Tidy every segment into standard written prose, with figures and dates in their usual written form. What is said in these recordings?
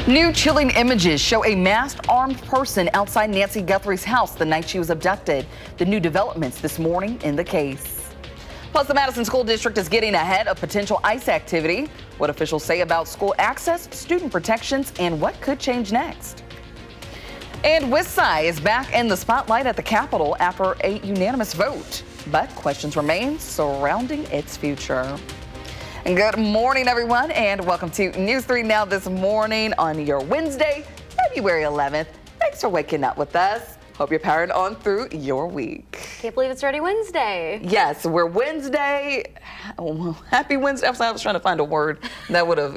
New chilling images show a masked armed person outside Nancy Guthrie's house the night she was abducted. The new developments this morning in the case. Plus, the Madison School District is getting ahead of potential ICE activity. What officials say about school access, student protections, and what could change next. And WISC-TV is back in the spotlight at the Capitol after a unanimous vote. But questions remain surrounding its future. And good morning, everyone, and welcome to News 3 Now this morning on your Wednesday, February 11th. Thanks for waking up with us. Hope you're powered on through your week. Can't believe it's already Wednesday. Yes, we're Wednesday. Oh, happy Wednesday. I was trying to find a word that would have,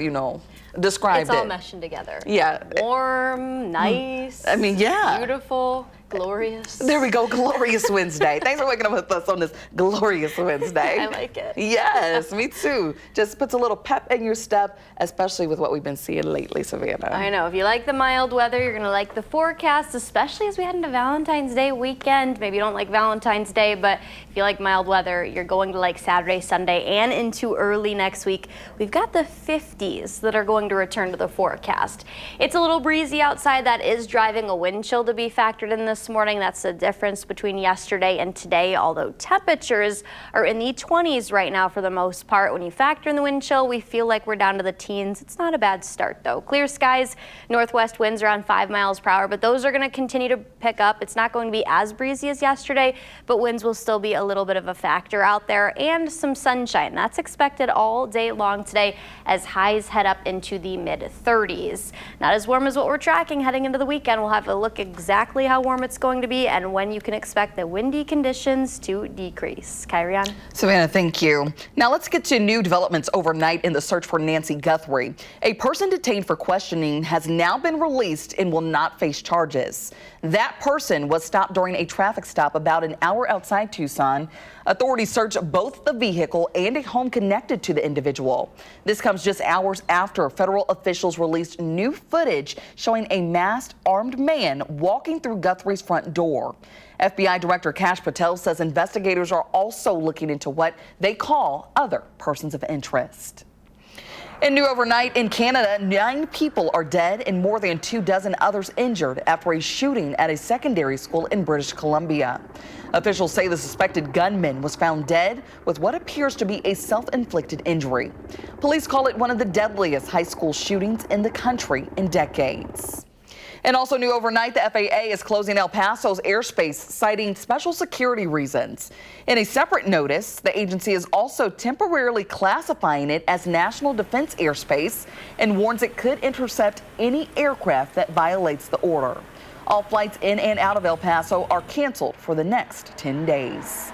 described it. It's all meshing together. Yeah. Warm, nice. I mean, yeah. Beautiful, glorious. There we go, glorious Wednesday. Thanks for waking up with us on this glorious Wednesday. I like it. Yes, me too. Just puts a little pep in your step, especially with what we've been seeing lately, Savannah. I know. If you like the mild weather, you're going to like the forecast, especially as we head into Valentine's Day weekend. Maybe you don't like Valentine's Day, but if you like mild weather, you're going to like Saturday, Sunday, and into early next week. We've got the 50s that are going to return to the forecast. It's a little breezy outside. That is driving a wind chill to be factored in this morning. That's the difference between yesterday and today, although temperatures are in the 20s right now for the most part. When you factor in the wind chill, we feel like we're down to the teens. It's not a bad start, though. Clear skies, northwest winds around 5 miles per hour, but those are going to continue to pick up. It's not going to be as breezy as yesterday, but winds will still be a little bit of a factor out there, and some sunshine. That's expected all day long today as highs head up into the mid-30s. Not as warm as what we're tracking heading into the weekend. We'll have a look exactly how warm it's going to be and when you can expect the windy conditions to decrease. Kyrian. Savannah, thank you. Now let's get to new developments overnight in the search for Nancy Guthrie. A person detained for questioning has now been released and will not face charges. That person was stopped during a traffic stop about an hour outside Tucson. Authorities searched both the vehicle and a home connected to the individual. This comes just hours after federal officials released new footage showing a masked armed man walking through Guthrie's front door. FBI Director Kash Patel says investigators are also looking into what they call other persons of interest. And new overnight in Canada, 9 people are dead and more than 24 others injured after a shooting at a secondary school in British Columbia. Officials say the suspected gunman was found dead with what appears to be a self-inflicted injury. Police call it one of the deadliest high school shootings in the country in decades. And also new overnight, the FAA is closing El Paso's airspace, citing special security reasons. In a separate notice, the agency is also temporarily classifying it as national defense airspace and warns it could intercept any aircraft that violates the order. All flights in and out of El Paso are canceled for the next 10 days.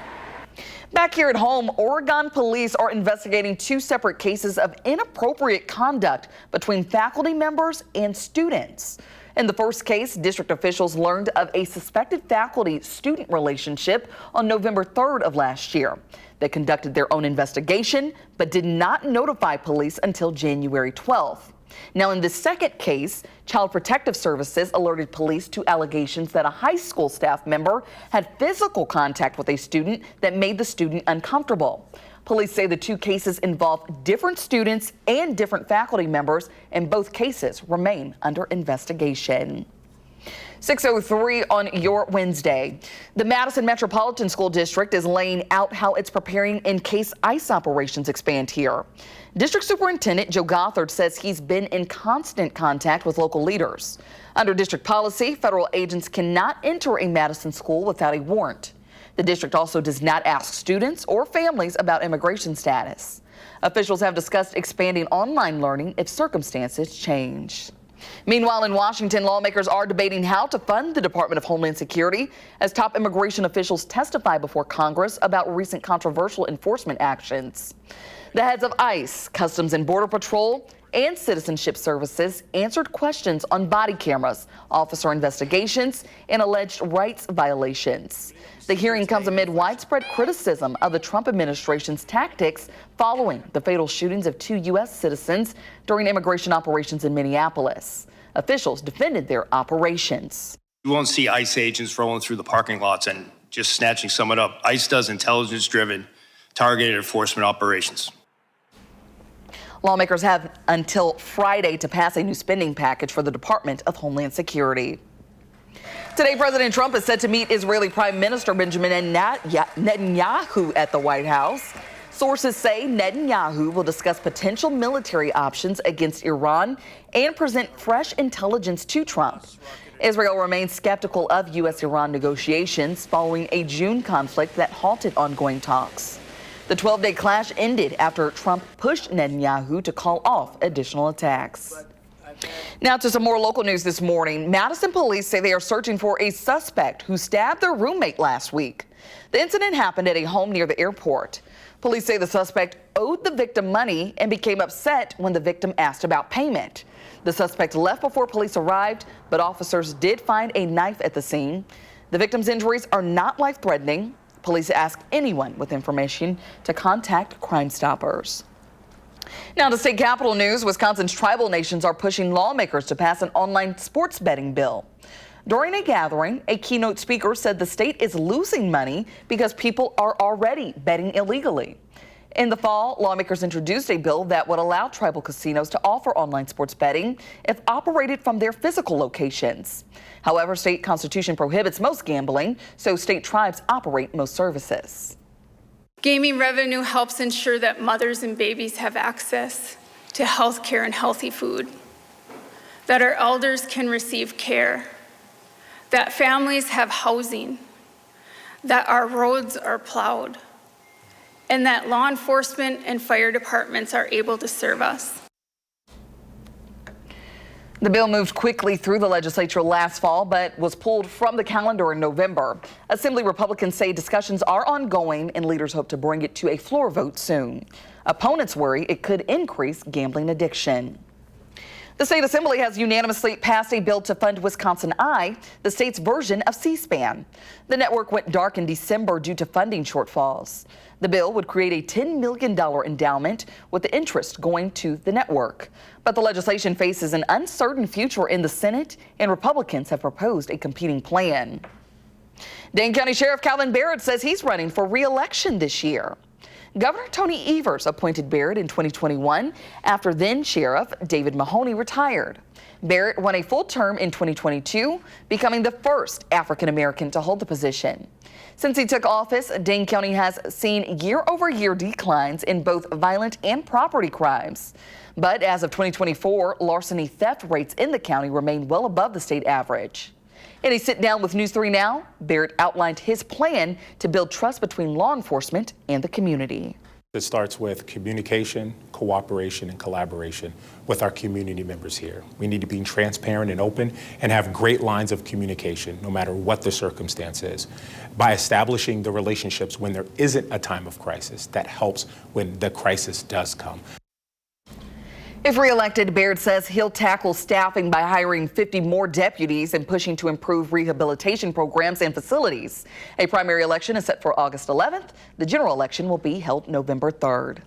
Back here at home, Oregon police are investigating 2 separate cases of inappropriate conduct between faculty members and students. In the first case, district officials learned of a suspected faculty-student relationship on November 3rd of last year. They conducted their own investigation, but did not notify police until January 12th. Now, in the second case, Child Protective Services alerted police to allegations that a high school staff member had physical contact with a student that made the student uncomfortable. Police say the 2 cases involve different students and different faculty members, and both cases remain under investigation. 6:03 on your Wednesday. The Madison Metropolitan School District is laying out how it's preparing in case ICE operations expand here. District Superintendent Joe Gothard says he's been in constant contact with local leaders. Under district policy, federal agents cannot enter a Madison school without a warrant. The district also does not ask students or families about immigration status. Officials have discussed expanding online learning if circumstances change. Meanwhile, in Washington, lawmakers are debating how to fund the Department of Homeland Security as top immigration officials testify before Congress about recent controversial enforcement actions. The heads of ICE, Customs and Border Patrol, and Citizenship Services answered questions on body cameras, officer investigations, and alleged rights violations. The hearing comes amid widespread criticism of the Trump administration's tactics following the fatal shootings of 2 U.S. citizens during immigration operations in Minneapolis. Officials defended their operations. You won't see ICE agents rolling through the parking lots and just snatching someone up. ICE does intelligence-driven, targeted enforcement operations. Lawmakers have until Friday to pass a new spending package for the Department of Homeland Security. Today, President Trump is set to meet Israeli Prime Minister Benjamin Netanyahu at the White House. Sources say Netanyahu will discuss potential military options against Iran and present fresh intelligence to Trump. Israel remains skeptical of U.S.-Iran negotiations following a June conflict that halted ongoing talks. The 12-day clash ended after Trump pushed Netanyahu to call off additional attacks. Now to some more local news this morning. Madison police say they are searching for a suspect who stabbed their roommate last week. The incident happened at a home near the airport. Police say the suspect owed the victim money and became upset when the victim asked about payment. The suspect left before police arrived, but officers did find a knife at the scene. The victim's injuries are not life-threatening. Police ask anyone with information to contact Crime Stoppers. Now to state capitol news, Wisconsin's tribal nations are pushing lawmakers to pass an online sports betting bill. During a gathering, a keynote speaker said the state is losing money because people are already betting illegally. In the fall, lawmakers introduced a bill that would allow tribal casinos to offer online sports betting if operated from their physical locations. However, state constitution prohibits most gambling, so state tribes operate most services. Gaming revenue helps ensure that mothers and babies have access to health care and healthy food, that our elders can receive care, that families have housing, that our roads are plowed, and that law enforcement and fire departments are able to serve us. The bill moved quickly through the legislature last fall, but was pulled from the calendar in November. Assembly Republicans say discussions are ongoing and leaders hope to bring it to a floor vote soon. Opponents worry it could increase gambling addiction. The state assembly has unanimously passed a bill to fund Wisconsin Eye, the state's version of C-SPAN. The network went dark in December due to funding shortfalls. The bill would create a $10 million endowment with the interest going to the network. But the legislation faces an uncertain future in the Senate, and Republicans have proposed a competing plan. Dane County Sheriff Calvin Barrett says he's running for re-election this year. Governor Tony Evers appointed Barrett in 2021 after then Sheriff David Mahoney retired. Barrett won a full term in 2022, becoming the first African-American to hold the position. Since he took office, Dane County has seen year-over-year declines in both violent and property crimes. But as of 2024, larceny theft rates in the county remain well above the state average. In a sit-down with News 3 Now, Barrett outlined his plan to build trust between law enforcement and the community. It starts with communication, cooperation, and collaboration with our community members here. We need to be transparent and open and have great lines of communication, no matter what the circumstance is. By establishing the relationships when there isn't a time of crisis, that helps when the crisis does come. If reelected, Baird says he'll tackle staffing by hiring 50 more deputies and pushing to improve rehabilitation programs and facilities. A primary election is set for August 11th. The general election will be held November 3rd.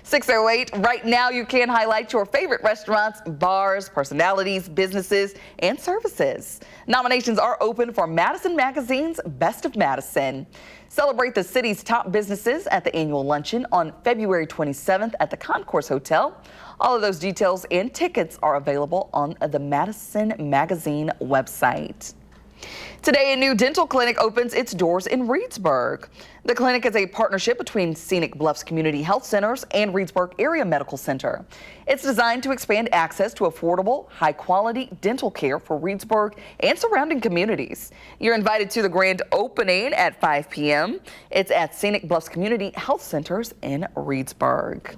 6:08. Right now, you can highlight your favorite restaurants, bars, personalities, businesses, and services. Nominations are open for Madison Magazine's Best of Madison. Celebrate the city's top businesses at the annual luncheon on February 27th at the Concourse Hotel. All of those details and tickets are available on the Madison Magazine website. Today, a new dental clinic opens its doors in Reedsburg. The clinic is a partnership between Scenic Bluffs Community Health Centers and Reedsburg Area Medical Center. It's designed to expand access to affordable, high-quality dental care for Reedsburg and surrounding communities. You're invited to the grand opening at 5 p.m. It's at Scenic Bluffs Community Health Centers in Reedsburg.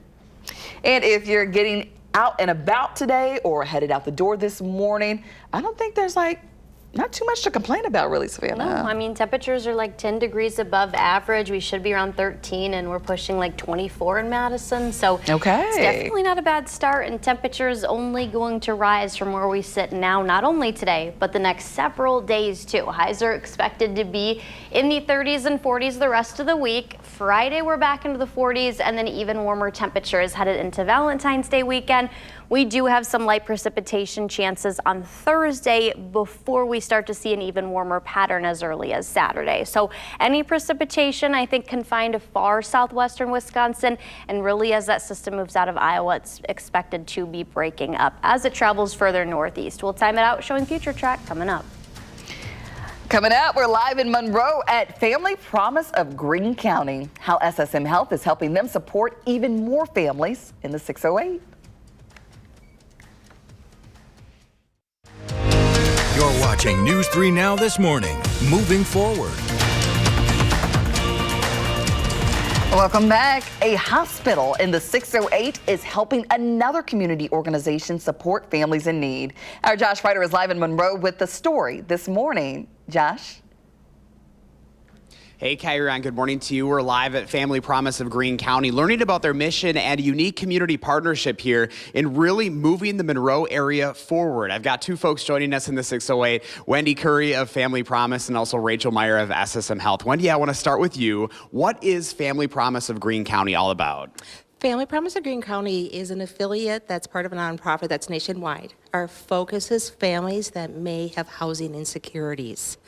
And if you're getting out and about today or headed out the door this morning, I don't think there's not too much to complain about, really, Savannah. No, I mean, temperatures are like 10 degrees above average. We should be around 13, and we're pushing like 24 in Madison. So okay, it's definitely not a bad start, and temperatures only going to rise from where we sit now, not only today, but the next several days, too. Highs are expected to be in the 30s and 40s the rest of the week. Friday, we're back into the 40s, and then even warmer temperatures headed into Valentine's Day weekend. We do have some light precipitation chances on Thursday before we start to see an even warmer pattern as early as Saturday. So any precipitation, I think, confined to far southwestern Wisconsin, and really as that system moves out of Iowa, it's expected to be breaking up as it travels further northeast. We'll time it out showing future track coming up. Coming up, we're live in Monroe at Family Promise of Greene County. How SSM Health is helping them support even more families in the 608. You're watching News 3 Now this morning. Moving forward. Welcome back. A hospital in the 608 is helping another community organization support families in need. Our Josh Ryder is live in Monroe with the story this morning. Josh? Hey, Kyron, good morning to you. We're live at Family Promise of Greene County, learning about their mission and a unique community partnership here in really moving the Monroe area forward. I've got two folks joining us in the 608, Wendy Curry of Family Promise and also Rachel Meyer of SSM Health. Wendy, I want to start with you. What is Family Promise of Greene County all about? Family Promise of Greene County is an affiliate that's part of a nonprofit that's nationwide. Our focus is families that may have housing insecurities.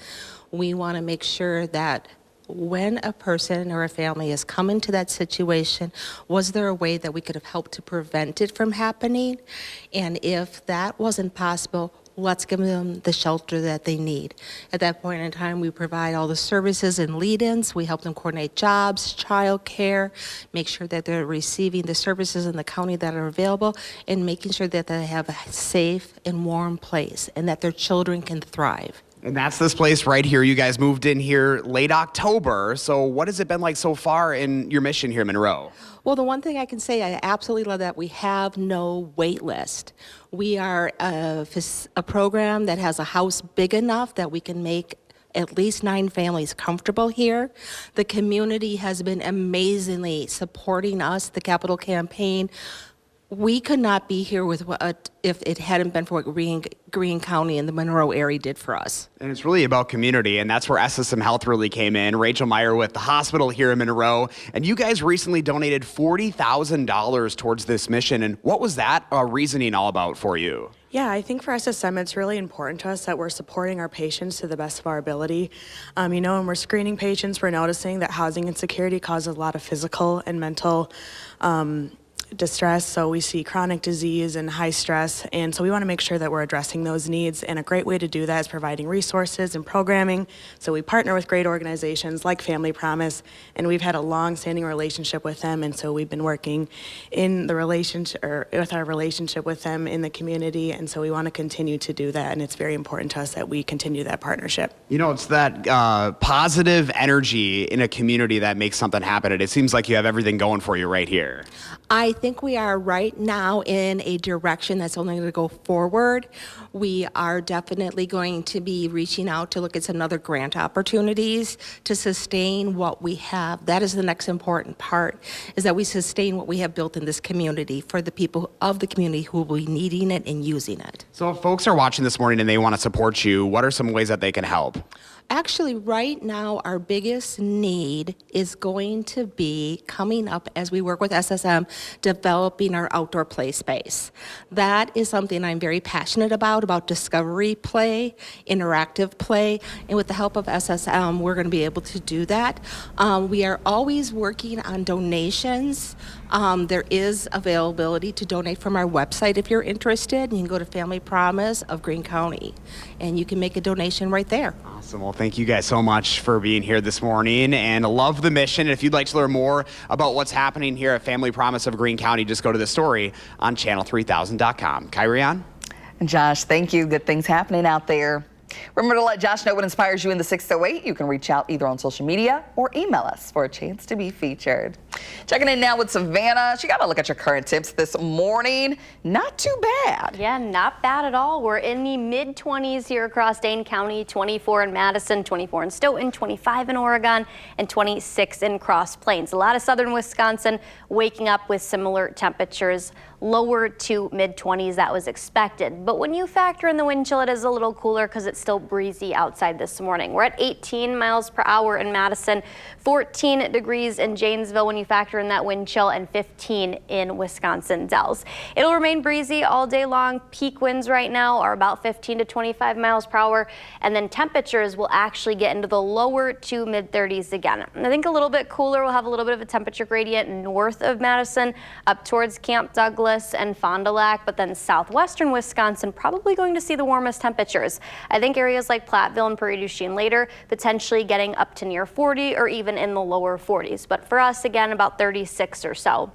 We want to make sure that when a person or a family is coming to that situation, was there a way that we could have helped to prevent it from happening? And if that wasn't possible, let's give them the shelter that they need. At that point in time, we provide all the services and lead-ins. We help them coordinate jobs, child care, make sure that they're receiving the services in the county that are available, and making sure that they have a safe and warm place and that their children can thrive. And that's this place right here. You guys moved in here late October. So what has it been like so far in your mission here in Monroe? Well, the one thing I can say, I absolutely love that we have no wait list. We are a program that has a house big enough that we can make at least 9 families comfortable here. The community has been amazingly supporting us, the capital campaign. We could not be here with what if it hadn't been for what Greene County and the Monroe area did for us. And it's really about community, and that's where SSM Health really came in. Rachel Meyer with the hospital here in Monroe, and you guys recently donated $40,000 towards this mission. And what was that reasoning all about for you? Yeah, I think for SSM, it's really important to us that we're supporting our patients to the best of our ability. When we're screening patients, we're noticing that housing insecurity causes a lot of physical and mental distress. So we see chronic disease and high stress. And so we want to make sure that we're addressing those needs. And a great way to do that is providing resources and programming. So we partner with great organizations like Family Promise, and we've had a long-standing relationship with them. And so we've been working in the relationship, or with our relationship with them in the community. And so we want to continue to do that. And it's very important to us that we continue that partnership. You know, it's that positive energy in a community that makes something happen. And it seems like you have everything going for you right here. I think we are right now in a direction that's only going to go forward. We are definitely going to be reaching out to look at some other grant opportunities to sustain what we have. That is the next important part, is that we sustain what we have built in this community for the people of the community who will be needing it and using it. So if folks are watching this morning and they want to support you, what are some ways that they can help? Actually, right now, our biggest need is going to be coming up as we work with SSM, developing our outdoor play space. That is something I'm very passionate about discovery play, interactive play, and with the help of SSM, we're going to be able to do that. We are always working on donations. There is availability to donate from our website if you're interested. You can go to Family Promise of Greene County, and you can make a donation right there. Awesome. Well, thank you guys so much for being here this morning, and love the mission. If you'd like to learn more about what's happening here at Family Promise of Greene County, just go to the story on channel3000.com. Kyrian? And Josh, thank you. Good things happening out there. Remember to let Josh know what inspires you in the 608. You can reach out either on social media or email us for a chance to be featured. Checking in now with Savannah. She got to look at your current temps this morning. Not too bad. Yeah, not bad at all. We're in the mid-20s here across Dane County, 24 in Madison, 24 in Stoughton, 25 in Oregon, and 26 in Cross Plains. A lot of southern Wisconsin waking up with similar temperatures, lower to mid-20s. That was expected. But when you factor in the wind chill, it is a little cooler because it's still breezy outside this morning. We're at 18 miles per hour in Madison, 14 degrees in Janesville when you factor in that wind chill, and 15 in Wisconsin Dells. It'll remain breezy all day long. Peak winds right now are about 15 to 25 miles per hour, and then temperatures will actually get into the lower to mid 30s again. I think a little bit cooler. We'll have a little bit of a temperature gradient north of Madison up towards Camp Douglas and Fond du Lac, but then southwestern Wisconsin probably going to see the warmest temperatures. I think areas like Platteville and Prairie du Chien later potentially getting up to near 40 or even in the lower 40s. But for us, again, about 36 or so.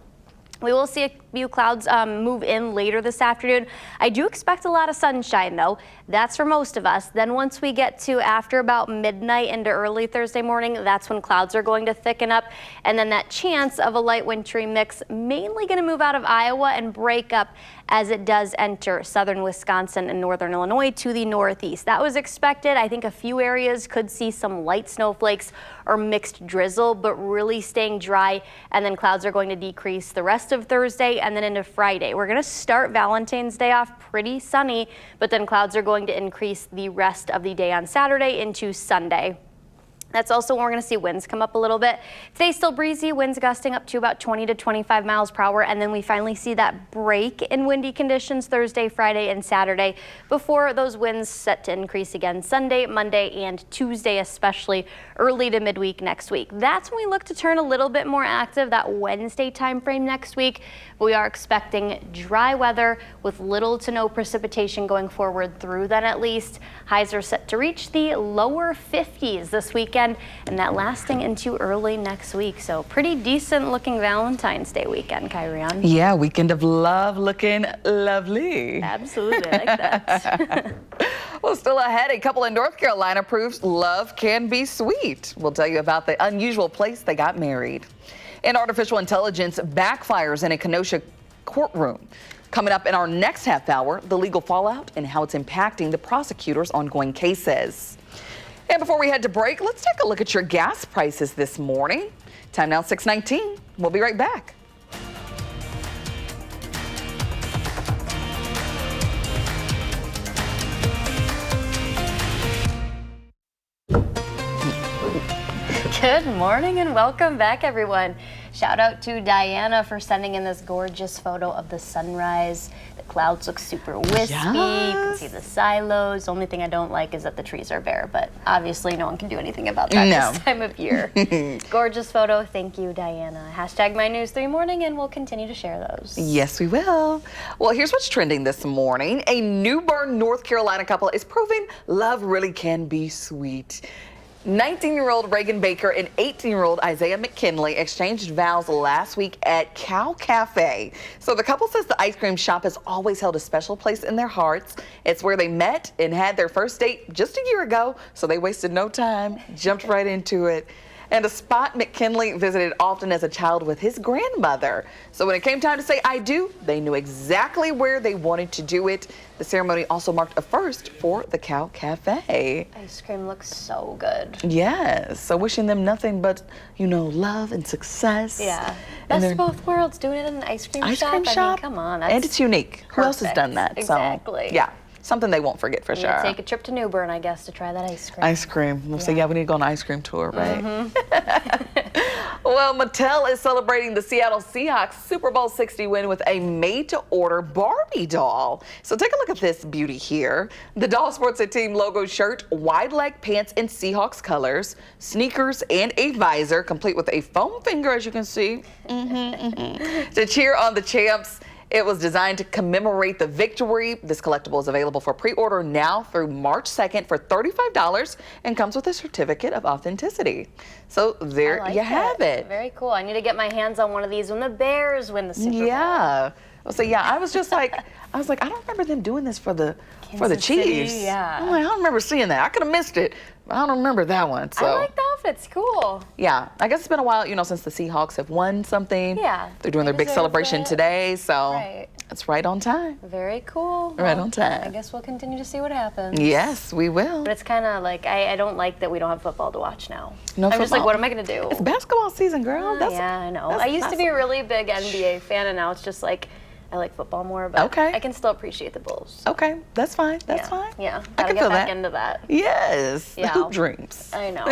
We will see a few clouds move in later this afternoon. I do expect a lot of sunshine, though. That's for most of us. Then once we get to after about midnight into early Thursday morning, that's when clouds are going to thicken up. And then that chance of a light wintry mix mainly going to move out of Iowa and break up as it does enter southern Wisconsin and northern Illinois to the northeast. That was expected. I think a few areas could see some light snowflakes or mixed drizzle, but really staying dry. And then clouds are going to decrease the rest of Thursday and then into Friday. We're going to start Valentine's Day off pretty sunny, but then clouds are going to increase the rest of the day on Saturday into Sunday. That's also when we're going to see winds come up a little bit. Today still breezy, winds gusting up to about 20 to 25 miles per hour, and then we finally see that break in windy conditions Thursday, Friday, and Saturday before those winds set to increase again Sunday, Monday, and Tuesday, especially early to midweek next week. That's when we look to turn a little bit more active that Wednesday time frame next week. We are expecting dry weather with little to no precipitation going forward through then at least. Highs are set to reach the lower 50s this weekend, and that lasting into early next week. So pretty decent looking Valentine's Day weekend, Kyrian. Yeah, weekend of love looking lovely. Absolutely, I like that. Well, still ahead, a couple in North Carolina proves love can be sweet. We'll tell you about the unusual place they got married. And artificial intelligence backfires in a Kenosha courtroom. Coming up in our next half hour, the legal fallout and how it's impacting the prosecutors' ongoing cases. And before we head to break, let's take a look at your gas prices this morning. Time now 6:19. We'll be right back. Good morning and welcome back, everyone. Shout out to Diana for sending in this gorgeous photo of the sunrise. The clouds look super wispy. Yes. You can see the silos. The only thing I don't like is that the trees are bare, but obviously no one can do anything about that this time of year. Gorgeous photo. Thank you, Diana. Hashtag MyNews3Morning, and we'll continue to share those. Yes, we will. Well, here's what's trending this morning. A New Bern, North Carolina couple is proving love really can be sweet. 19-year-old Reagan Baker and 18-year-old Isaiah McKinley exchanged vows last week at Cow Cafe. So the couple says the ice cream shop has always held a special place in their hearts. It's where they met and had their first date just a year ago, so they wasted no time, jumped right into it. And a spot McKinley visited often as a child with his grandmother. So when it came time to say I do, they knew exactly where they wanted to do it. The ceremony also marked a first for the Cow Cafe. Ice cream looks so good. Yes, so wishing them nothing but, you know, love and success. Yeah, best of both worlds, doing it in an ice cream shop. I mean, come on. That's and it's unique. Who else has done that? Exactly. So, yeah, something they won't forget for sure. Take a trip to New Bern, I guess, to try that ice cream. Ice cream. We'll say, yeah, we need to go on an ice cream tour, right? Well, Mattel is celebrating the Seattle Seahawks Super Bowl 60 win with a made-to-order Barbie doll. So take a look at this beauty here. The doll sports a team logo shirt, wide leg pants in Seahawks colors, sneakers, and a visor, complete with a foam finger, as you can see, to cheer on the champs. It was designed to commemorate the victory. This collectible is available for pre-order now through March 2nd for $35 and comes with a certificate of authenticity. So there you have it. Very cool. I need to get my hands on one of these when the Bears win the Super Bowl. Yeah. So yeah, I was like, I don't remember them doing this for the Kansas Chiefs. City, yeah. I'm like, I don't remember seeing that. I could have missed it. I don't remember that one. So I like the outfits. Cool. yeah, I guess it's been a while, you know, since the Seahawks have won something. Yeah. They're doing their big celebration today, so Right. it's right on time. Very cool. Right on time. I guess we'll continue to see what happens. Yes, we will. But it's kind of like, I don't like that we don't have football to watch now. No I'm just like, football. what am I going to do? It's basketball season, girl. Yeah, I know. I used to be a really big NBA fan, and now it's just like, I like football more, but Okay. I can still appreciate the Bulls. Okay, that's fine. That's fine. Yeah, I gotta can get feel back that. into that. Yes. Yeah. Hoop dreams. I know.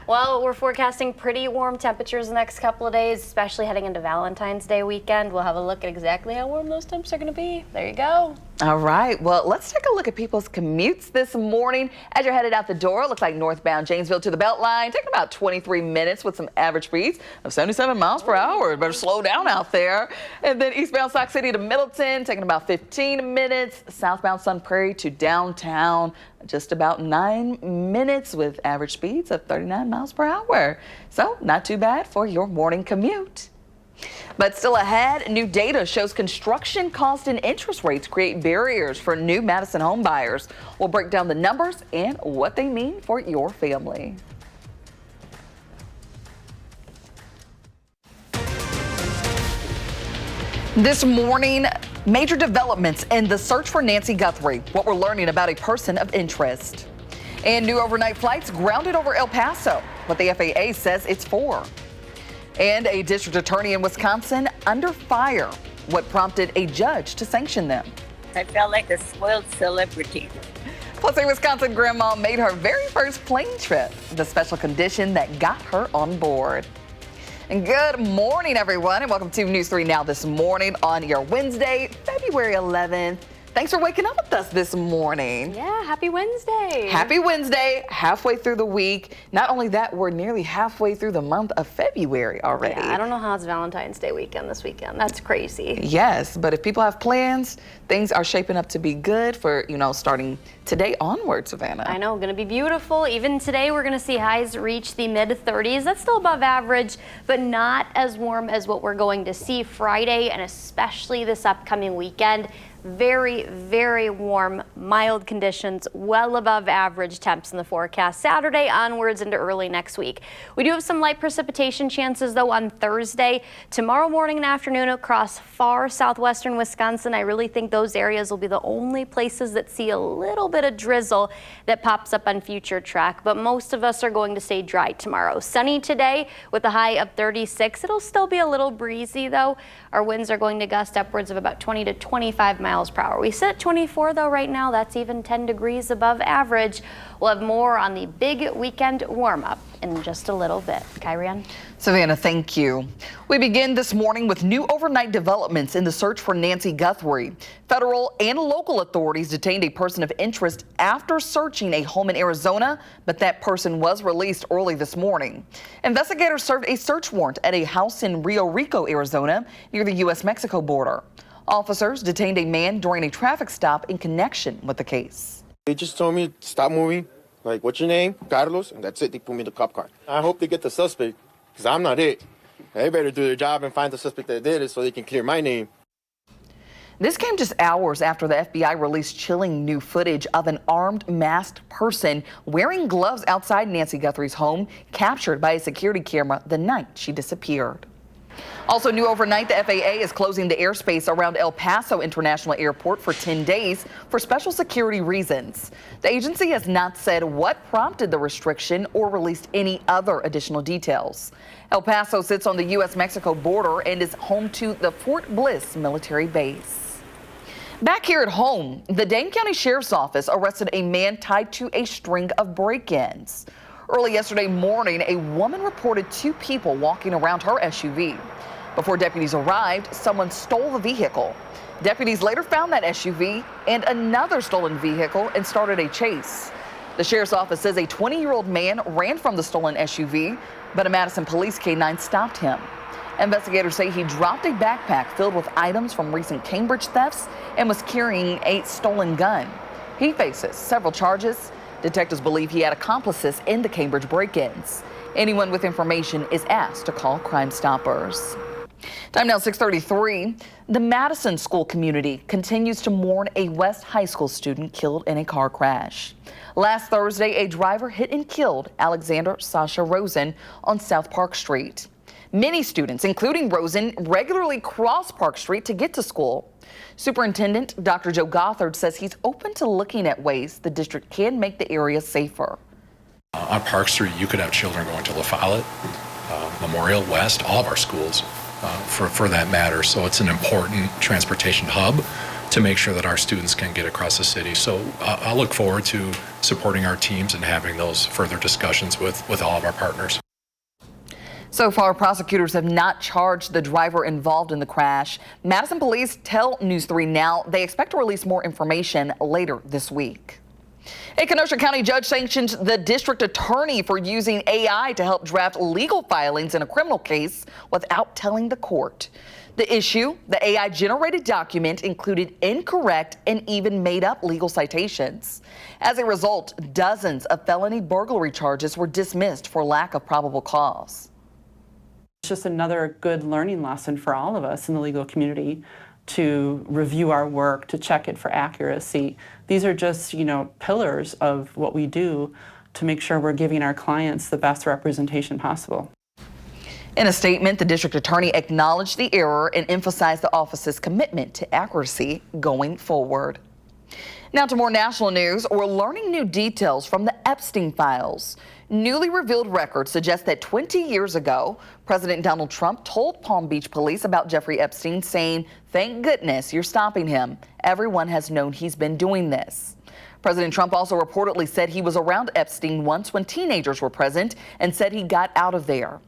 Well, we're forecasting pretty warm temperatures the next couple of days, especially heading into Valentine's Day weekend. We'll have a look at exactly how warm those temps are going to be. There you go. All right, well, let's take a look at people's commutes this morning. As you're headed out the door, it looks like northbound Janesville to the Beltline, taking about 23 minutes with some average speeds of 77 miles per hour. Better slow down out there. And then eastbound Sauk City to Middleton, taking about 15 minutes. Southbound Sun Prairie to downtown, just about 9 minutes with average speeds of 39 miles per hour. So not too bad for your morning commute. But still ahead, new data shows construction cost and interest rates create barriers for new Madison home buyers. We'll break down the numbers and what they mean for your family. This morning, major developments in the search for Nancy Guthrie. What we're learning about a person of interest. And new overnight flights grounded over El Paso. What the FAA says it's for. And a district attorney in Wisconsin under fire. What prompted a judge to sanction them. I felt like a spoiled celebrity. Plus, a Wisconsin grandma made her very first plane trip. The special condition that got her on board. And good morning, everyone, and welcome to News 3 Now this morning on your Wednesday, February 11th. Thanks for waking up with us this morning. Yeah, happy Wednesday. Happy Wednesday, halfway through the week. Not only that, we're nearly halfway through the month of February already. Yeah, I don't know how it's Valentine's Day weekend this weekend. That's crazy. Yes, but if people have plans, things are shaping up to be good for, starting today onward, Savannah. I know, going to be beautiful. Even today, we're going to see highs reach the mid-30s. That's still above average, but not as warm as what we're going to see Friday and especially this upcoming weekend. Very, very warm, mild conditions, well above average temps in the forecast Saturday onwards into early next week. We do have some light precipitation chances, though, on Thursday. Tomorrow morning and afternoon across far southwestern Wisconsin. I really think those areas will be the only places that see a little bit of drizzle that pops up on future track, but most of us are going to stay dry tomorrow. Sunny today with a high of 36. It'll still be a little breezy, though. Our winds are going to gust upwards of about 20 to 25 miles per hour. We sit at 24, though, right now. That's even 10 degrees above average. We'll have more on the big weekend warm-up in just a little bit. Kyrian? Savannah, thank you. We begin this morning with new overnight developments in the search for Nancy Guthrie. Federal and local authorities detained a person of interest after searching a home in Arizona, but that person was released early this morning. Investigators served a search warrant at a house in Rio Rico, Arizona, near the U.S.-Mexico border. Officers detained a man during a traffic stop in connection with the case. They just told me, stop moving. Like, what's your name? Carlos. And that's it. They put me in the cop car. I hope they get the suspect, because I'm not it. They better do their job and find the suspect that did it so they can clear my name. This came just hours after the FBI released chilling new footage of an armed, masked person wearing gloves outside Nancy Guthrie's home, captured by a security camera the night she disappeared. Also new overnight, the FAA is closing the airspace around El Paso International Airport for 10 days for special security reasons. The agency has not said what prompted the restriction or released any other additional details. El Paso sits on the U.S.-Mexico border and is home to the Fort Bliss military base. Back here at home, the Dane County Sheriff's Office arrested a man tied to a string of break-ins. Early yesterday morning, a woman reported two people walking around her SUV. Before deputies arrived, someone stole the vehicle. Deputies later found that SUV and another stolen vehicle and started a chase. The sheriff's office says a 20-year-old man ran from the stolen SUV, but a Madison police K-9 stopped him. Investigators say he dropped a backpack filled with items from recent Cambridge thefts and was carrying a stolen gun. He faces several charges. Detectives believe he had accomplices in the Cambridge break-ins. Anyone with information is asked to call Crime Stoppers. Time now 6:33. The Madison school community continues to mourn a West High School student killed in a car crash. Last Thursday, a driver hit and killed Alexander Sasha Rosen on South Park Street. Many students, including Rosen, regularly cross Park Street to get to school. Superintendent Dr. Joe Gothard says he's open to looking at ways the district can make the area safer. On Park Street, you could have children going to La Follette, Memorial, West, all of our schools. for that matter. So it's an important transportation hub to make sure that our students can get across the city. So I look forward to supporting our teams and having those further discussions with all of our partners. So far, prosecutors have not charged the driver involved in the crash. Madison police tell News 3 Now they expect to release more information later this week. A Kenosha County judge sanctions the district attorney for using AI to help draft legal filings in a criminal case without telling the court. The issue, the AI-generated document included incorrect and even made-up legal citations. As a result, dozens of felony burglary charges were dismissed for lack of probable cause. It's just another good learning lesson for all of us in the legal community to review our work, to check it for accuracy. These are just, pillars of what we do to make sure we're giving our clients the best representation possible. In a statement, the district attorney acknowledged the error and emphasized the office's commitment to accuracy going forward. Now to more national news. We're learning new details from the Epstein files. Newly revealed records suggest that 20 years ago, President Donald Trump told Palm Beach police about Jeffrey Epstein, saying, "Thank goodness you're stopping him. Everyone has known he's been doing this." President Trump also reportedly said he was around Epstein once when teenagers were present and said he got out of there.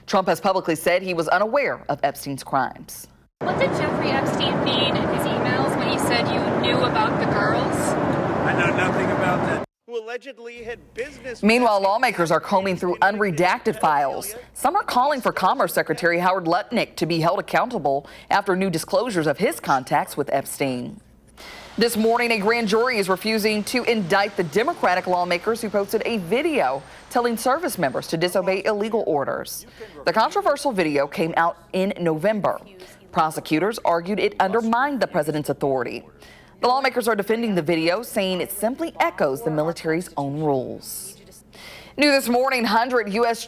Trump has publicly said he was unaware of Epstein's crimes. What did Jeffrey Epstein mean in his emails when he said you knew about the girls? I know nothing about that. Who allegedly had business. Meanwhile, lawmakers are combing through unredacted files. Some are calling for Commerce Secretary Howard Lutnick to be held accountable after new disclosures of his contacts with Epstein. This morning, a grand jury is refusing to indict the Democratic lawmakers who posted a video telling service members to disobey illegal orders. The controversial video came out in November. Prosecutors argued it undermined the president's authority. The lawmakers are defending the video, saying it simply echoes the military's own rules. New this morning, 200 U.S.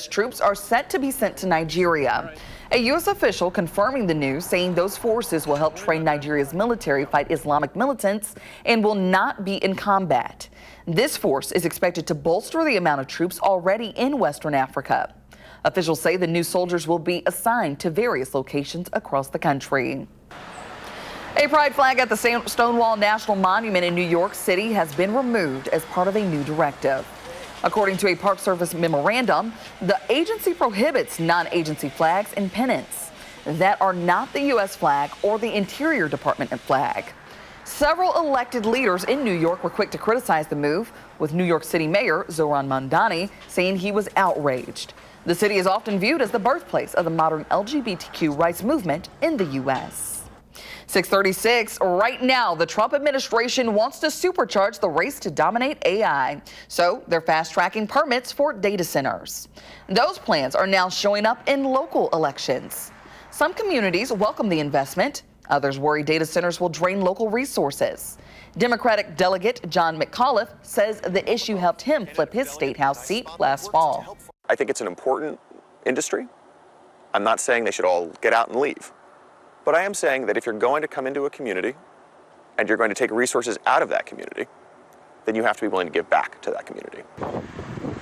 troops are set to be sent to Nigeria. A U.S. official confirming the news, saying those forces will help train Nigeria's military fight Islamic militants and will not be in combat. This force is expected to bolster the amount of troops already in Western Africa. Officials say the new soldiers will be assigned to various locations across the country. A pride flag at the Stonewall National Monument in New York City has been removed as part of a new directive. According to a Park Service memorandum, the agency prohibits non-agency flags and pennants that are not the U.S. flag or the Interior Department flag. Several elected leaders in New York were quick to criticize the move, with New York City Mayor Zohran Mamdani saying he was outraged. The city is often viewed as the birthplace of the modern LGBTQ rights movement in the U.S. 6:36. Right now, the Trump administration wants to supercharge the race to dominate AI. So they're fast-tracking permits for data centers. Those plans are now showing up in local elections. Some communities welcome the investment. Others worry data centers will drain local resources. Democratic delegate John McAuliffe says the issue helped him flip his state house seat last fall. I think it's an important industry. I'm not saying they should all get out and leave. But I am saying that if you're going to come into a community and you're going to take resources out of that community, then you have to be willing to give back to that community.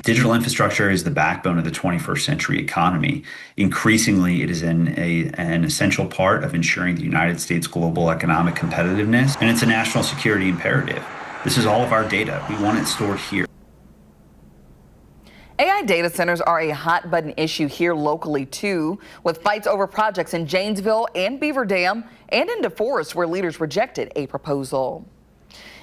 Digital infrastructure is the backbone of the 21st century economy. Increasingly, it is an essential part of ensuring the United States' global economic competitiveness, and it's a national security imperative. This is all of our data. We want it stored here. AI data centers are a hot button issue here locally, too, with fights over projects in Janesville and Beaver Dam and in DeForest, where leaders rejected a proposal.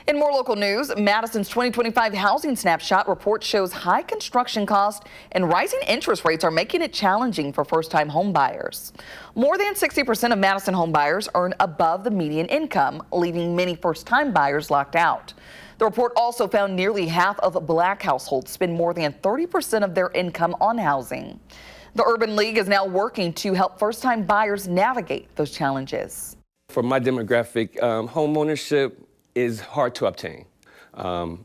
In more local news, Madison's 2025 Housing Snapshot report shows high construction costs and rising interest rates are making it challenging for first-time home buyers. More than 60% of Madison home buyers earn above the median income, leaving many first-time buyers locked out. The report also found nearly half of Black households spend more than 30% of their income on housing. The Urban League is now working to help first-time buyers navigate those challenges. For my demographic, home ownership is hard to obtain.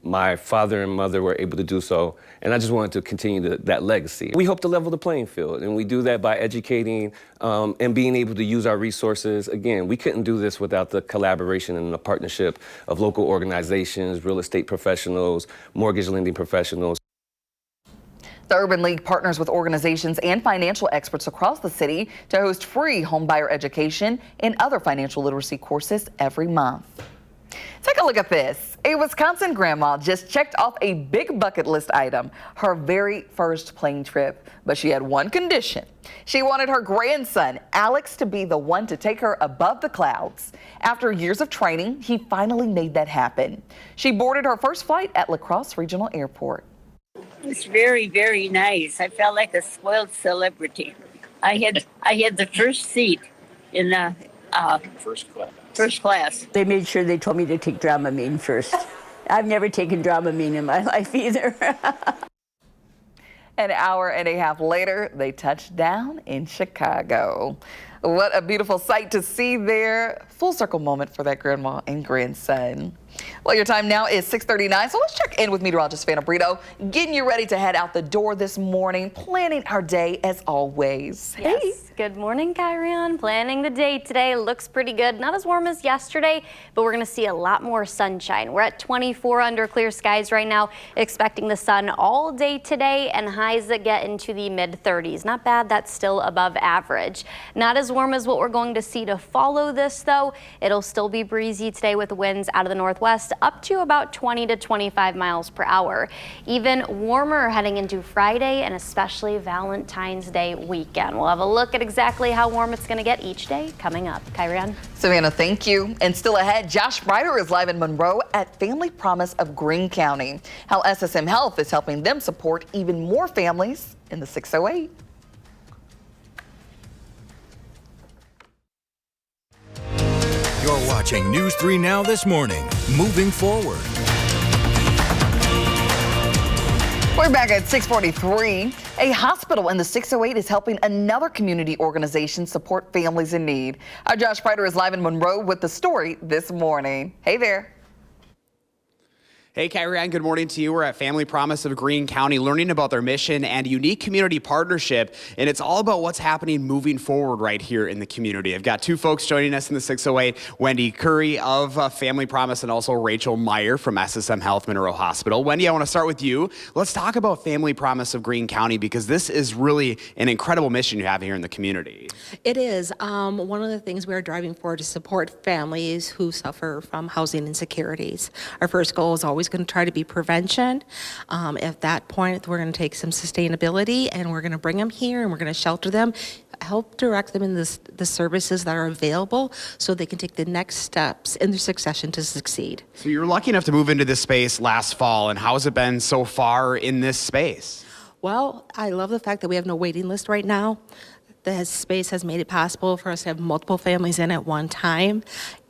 My father and mother were able to do so, and I just wanted to continue that legacy. We hope to level the playing field, and we do that by educating and being able to use our resources. Again, we couldn't do this without the collaboration and the partnership of local organizations, real estate professionals, mortgage lending professionals. The Urban League partners with organizations and financial experts across the city to host free homebuyer education and other financial literacy courses every month. Take a look at this. A Wisconsin grandma just checked off a big bucket list item, her very first plane trip. But she had one condition. She wanted her grandson, Alex, to be the one to take her above the clouds. After years of training, he finally made that happen. She boarded her first flight at La Crosse Regional Airport. It's very, very nice. I felt like a spoiled celebrity. I had the first seat in the first class. They made sure they told me to take Dramamine first. I've never taken Dramamine in my life either. An hour and a half later, they touched down in Chicago. What a beautiful sight to see there. Full circle moment for that grandma and grandson. Well, your time now is 6:39, so let's check in with meteorologist Vanna Brito, getting you ready to head out the door this morning, planning our day as always. Yes. Hey. Good morning, Kyrian. Planning the day today. Looks pretty good. Not as warm as yesterday, but we're going to see a lot more sunshine. We're at 24 under clear skies right now, expecting the sun all day today and highs that get into the mid-30s. Not bad. That's still above average. Not as warm as what we're going to see to follow this, though. It'll still be breezy today with winds out of the northwest up to about 20 to 25 miles per hour. Even warmer heading into Friday and especially Valentine's Day weekend. We'll have a look at exactly how warm it's going to get each day coming up. Kyrian. Savannah, thank you. And still ahead, Josh Ryder is live in Monroe at Family Promise of Greene County. How SSM Health is helping them support even more families in the 608. You're watching News 3 Now this morning. Moving forward. We're back at 6:43. A hospital in the 608 is helping another community organization support families in need. Our Josh Ryder is live in Monroe with the story this morning. Hey there. Hey, Kyrian, good morning to you. We're at Family Promise of Greene County learning about their mission and unique community partnership, and it's all about what's happening moving forward right here in the community. I've got two folks joining us in the 608, Wendy Curry of Family Promise and also Rachel Meyer from SSM Health Monroe Hospital. Wendy, I want to start with you. Let's talk about Family Promise of Greene County because this is really an incredible mission you have here in the community. It is. One of the things we are driving for to support families who suffer from housing insecurities. Our first goal is always going to try to be prevention. At that point, we're going to take some sustainability and we're going to bring them here and we're going to shelter them, help direct them in the services that are available so they can take the next steps in their succession to succeed. So you're lucky enough to move into this space last fall, and how has it been so far in this space? Well, I love the fact that we have no waiting list right now. The space has made it possible for us to have multiple families in at one time.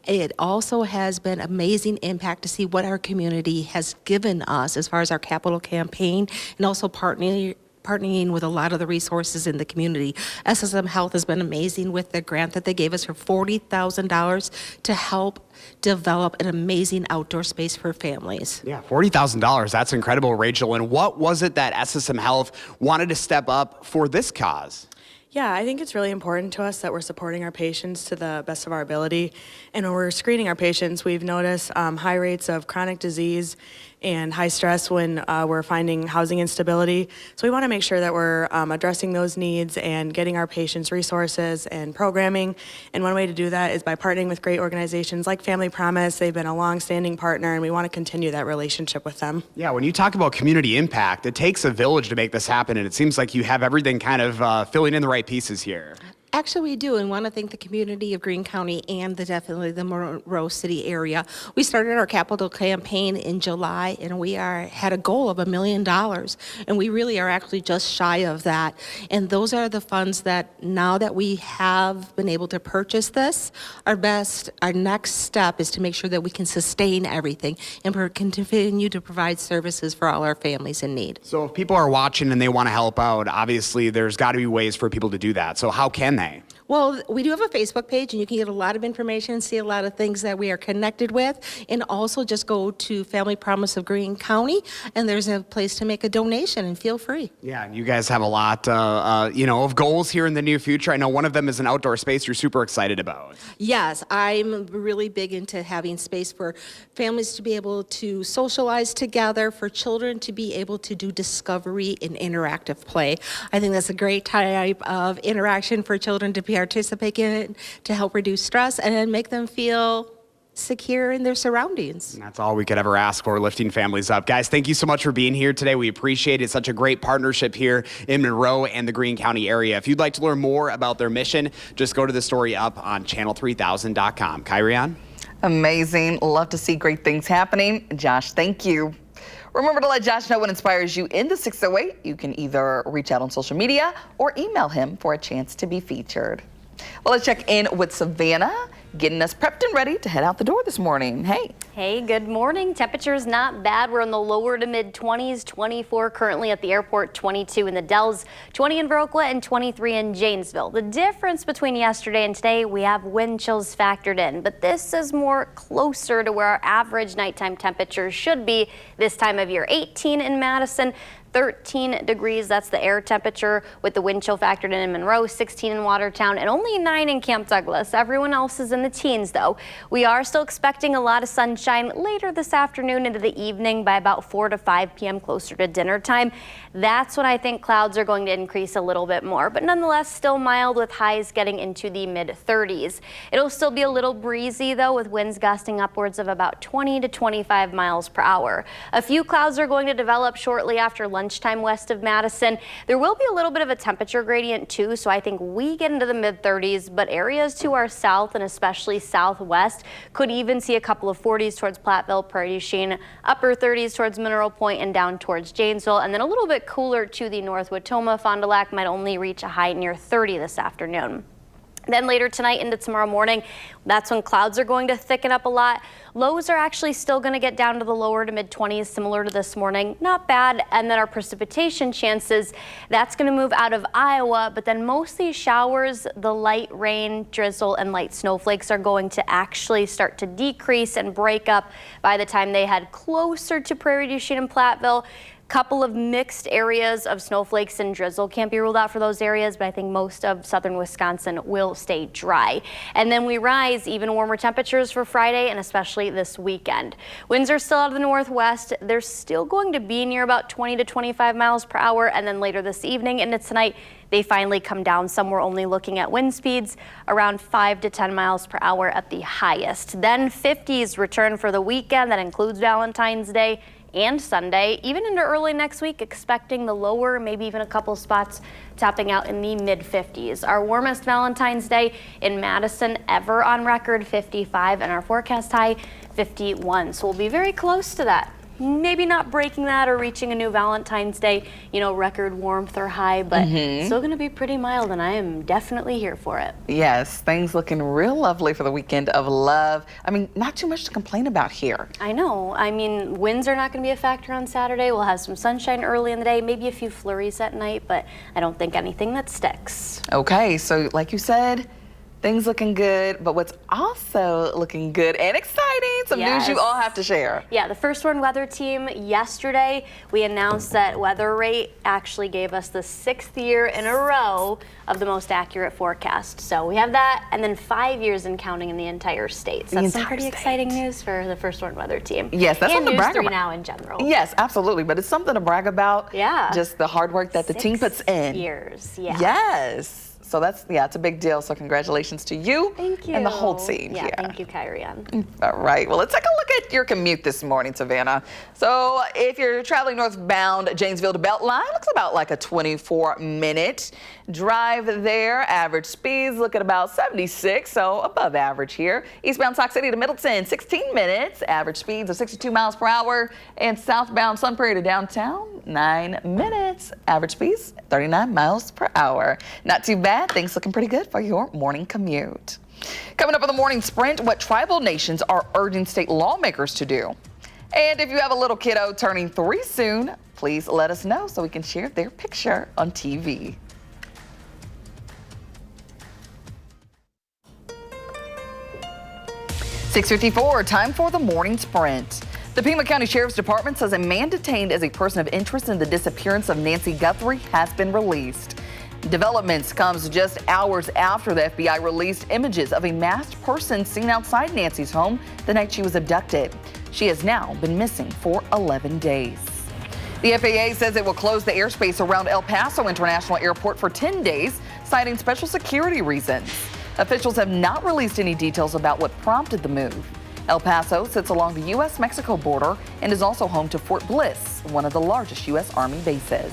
It also has been amazing impact to see what our community has given us as far as our capital campaign and also partnering with a lot of the resources in the community. SSM Health has been amazing with the grant that they gave us for $40,000 to help develop an amazing outdoor space for families. Yeah, $40,000. That's incredible, Rachel. And what was it that SSM Health wanted to step up for this cause? Yeah, I think it's really important to us that we're supporting our patients to the best of our ability. And when we're screening our patients, we've noticed high rates of chronic disease and high stress when we're finding housing instability. So we want to make sure that we're addressing those needs and getting our patients resources and programming. And one way to do that is by partnering with great organizations like Family Promise. They've been a long-standing partner, and we want to continue that relationship with them. Yeah, when you talk about community impact, it takes a village to make this happen, and it seems like you have everything kind of filling in the right pieces here. Actually, we do, and want to thank the community of Greene County and definitely the Monroe City area. We started our capital campaign in July, and we had a goal of $1 million, and we really are actually just shy of that. And those are the funds that now that we have been able to purchase this, our next step is to make sure that we can sustain everything and continue to provide services for all our families in need. So if people are watching and they want to help out, obviously there's got to be ways for people to do that. So how can they? Well, we do have a Facebook page, and you can get a lot of information, see a lot of things that we are connected with, and also just go to Family Promise of Greene County, and there's a place to make a donation, and feel free. Yeah, and you guys have a lot, of goals here in the near future. I know one of them is an outdoor space you're super excited about. Yes, I'm really big into having space for families to be able to socialize together, for children to be able to do discovery and interactive play. I think that's a great type of interaction for children to participate in, to help reduce stress and make them feel secure in their surroundings. And that's all we could ever ask for, lifting families up. Guys, thank you so much for being here today. We appreciate it. It's such a great partnership here in Monroe and the Greene County area. If you'd like to learn more about their mission, just go to the story up on channel3000.com. Kyrian? Amazing. Love to see great things happening. Josh, thank you. Remember to let Josh know what inspires you in the 608. You can either reach out on social media or email him for a chance to be featured. Well, let's check in with Savannah, getting us prepped and ready to head out the door this morning. Hey. Hey, good morning. Temperatures not bad. We're in the lower to mid 20s, 24 currently at the airport, 22 in the Dells, 20 in Viroqua, and 23 in Janesville. The difference between yesterday and today, we have wind chills factored in, but this is more closer to where our average nighttime temperatures should be this time of year. 18 in Madison, 13 degrees, that's the air temperature with the wind chill factored in Monroe, 16 in Watertown, and only 9 in Camp Douglas. Everyone else is in the teens, though. We are still expecting a lot of sunshine later this afternoon into the evening by about 4 to 5 p.m. closer to dinner time. That's when I think clouds are going to increase a little bit more, but nonetheless still mild with highs getting into the mid 30s. It'll still be a little breezy, though, with winds gusting upwards of about 20 to 25 miles per hour. A few clouds are going to develop shortly after lunchtime west of Madison. There will be a little bit of a temperature gradient too, so I think we get into the mid 30s, but areas to our south and especially southwest could even see a couple of 40s towards Platteville, Prairie du Chien, upper 30s towards Mineral Point and down towards Janesville, and then a little bit cooler to the north. Watoma, Fond du Lac might only reach a high near 30 this afternoon. Then later tonight into tomorrow morning, that's when clouds are going to thicken up a lot. Lows are actually still going to get down to the lower to mid 20s, similar to this morning. Not bad. And then our precipitation chances, that's going to move out of Iowa, but then mostly showers, the light rain, drizzle, and light snowflakes are going to actually start to decrease and break up by the time they head closer to Prairie du Chien and Platteville. Couple of mixed areas of snowflakes and drizzle can't be ruled out for those areas, but I think most of southern Wisconsin will stay dry. And then we rise even warmer temperatures for Friday and especially this weekend. Winds are still out of the northwest. They're still going to be near about 20 to 25 miles per hour. And then later this evening into tonight, they finally come down some. We're only looking at wind speeds around 5 to 10 miles per hour at the highest. Then 50s return for the weekend. That includes Valentine's Day and Sunday, even into early next week, expecting the lower, maybe even a couple spots topping out in the mid 50s. Our warmest Valentine's Day in Madison ever on record, 55, and our forecast high, 51. So we'll be very close to that. Maybe not breaking that or reaching a new Valentine's Day, record warmth or high, but still going to be pretty mild, and I am definitely here for it. Yes, things looking real lovely for the weekend of love. I mean, not too much to complain about here. I know. I mean, winds are not going to be a factor on Saturday. We'll have some sunshine early in the day, maybe a few flurries at night, but I don't think anything that sticks. Okay, so like you said, things looking good, but what's also looking good and exciting, some news you all have to share. Yeah, the First Warn Weather Team, yesterday, we announced that Weather Rate actually gave us the 6th year in a row of the most accurate forecast. So we have that, and then 5 years in counting in the entire state. So that's some pretty exciting news for the First Warn Weather Team. Yes, that's something to brag about. And News 3 Now in general. Yes, absolutely, but it's something to brag about. Yeah. Just the hard work that the team puts in. 6 years, yeah. Yes. So it's a big deal. So congratulations to you. Thank you. And the whole team here. Thank you, Kyrian. All right. Well, let's take a look at your commute this morning, Savannah. So if you're traveling northbound Janesville to Beltline, looks about like a 24-minute drive there. Average speeds look at about 76, so above average here. Eastbound Sauk City to Middleton, 16 minutes. Average speeds of 62 miles per hour. And southbound Sun Prairie to downtown, 9 minutes. Average speeds, 39 miles per hour. Not too bad. Things looking pretty good for your morning commute. Coming up in the morning sprint, what tribal nations are urging state lawmakers to do. And if you have a little kiddo turning 3 soon, please let us know so we can share their picture on TV. 6:54, time for the morning sprint. The Pima County Sheriff's Department says a man detained as a person of interest in the disappearance of Nancy Guthrie has been released. Developments comes just hours after the FBI released images of a masked person seen outside Nancy's home the night she was abducted. She has now been missing for 11 days. The FAA says it will close the airspace around El Paso International Airport for 10 days, citing special security reasons. Officials have not released any details about what prompted the move. El Paso sits along the U.S.-Mexico border and is also home to Fort Bliss, one of the largest U.S. Army bases.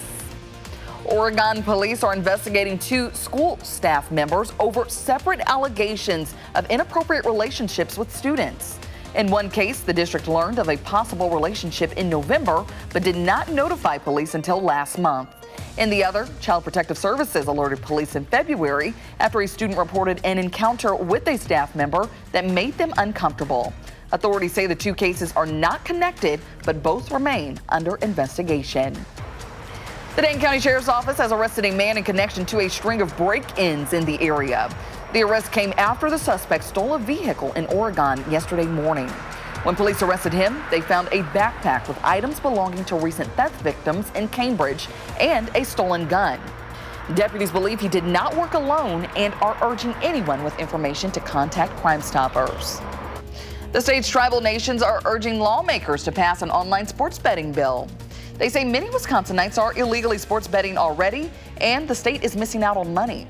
Oregon police are investigating 2 school staff members over separate allegations of inappropriate relationships with students. In one case, the district learned of a possible relationship in November, but did not notify police until last month. In the other, Child Protective Services alerted police in February after a student reported an encounter with a staff member that made them uncomfortable. Authorities say the 2 cases are not connected, but both remain under investigation. The Dane County Sheriff's Office has arrested a man in connection to a string of break-ins in the area. The arrest came after the suspect stole a vehicle in Oregon yesterday morning. When police arrested him, they found a backpack with items belonging to recent theft victims in Cambridge and a stolen gun. Deputies believe he did not work alone and are urging anyone with information to contact Crime Stoppers. The state's tribal nations are urging lawmakers to pass an online sports betting bill. They say many Wisconsinites are illegally sports betting already, and the state is missing out on money.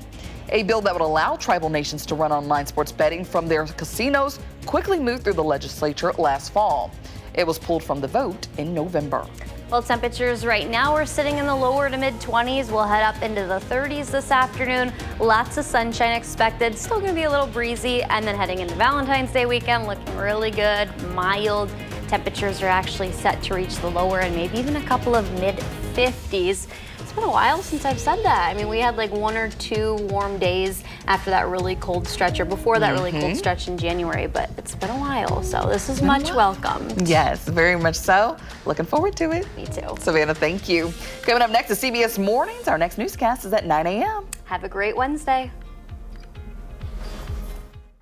A bill that would allow tribal nations to run online sports betting from their casinos quickly moved through the legislature last fall. It was pulled from the vote in November. Well, temperatures right now are sitting in the lower to mid 20s. We'll head up into the 30s this afternoon. Lots of sunshine expected. Still going to be a little breezy. And then heading into Valentine's Day weekend, looking really good, mild. Temperatures are actually set to reach the lower and maybe even a couple of mid 50s. It's been a while since I've said that. I mean, we had like 1 or 2 warm days after that really cold stretch, or before that really cold stretch in January, but it's been a while, so this is much welcome. Yes, very much so. Looking forward to it. Me too. Savannah, thank you. Coming up next is CBS Mornings. Our next newscast is at 9 a.m. Have a great Wednesday.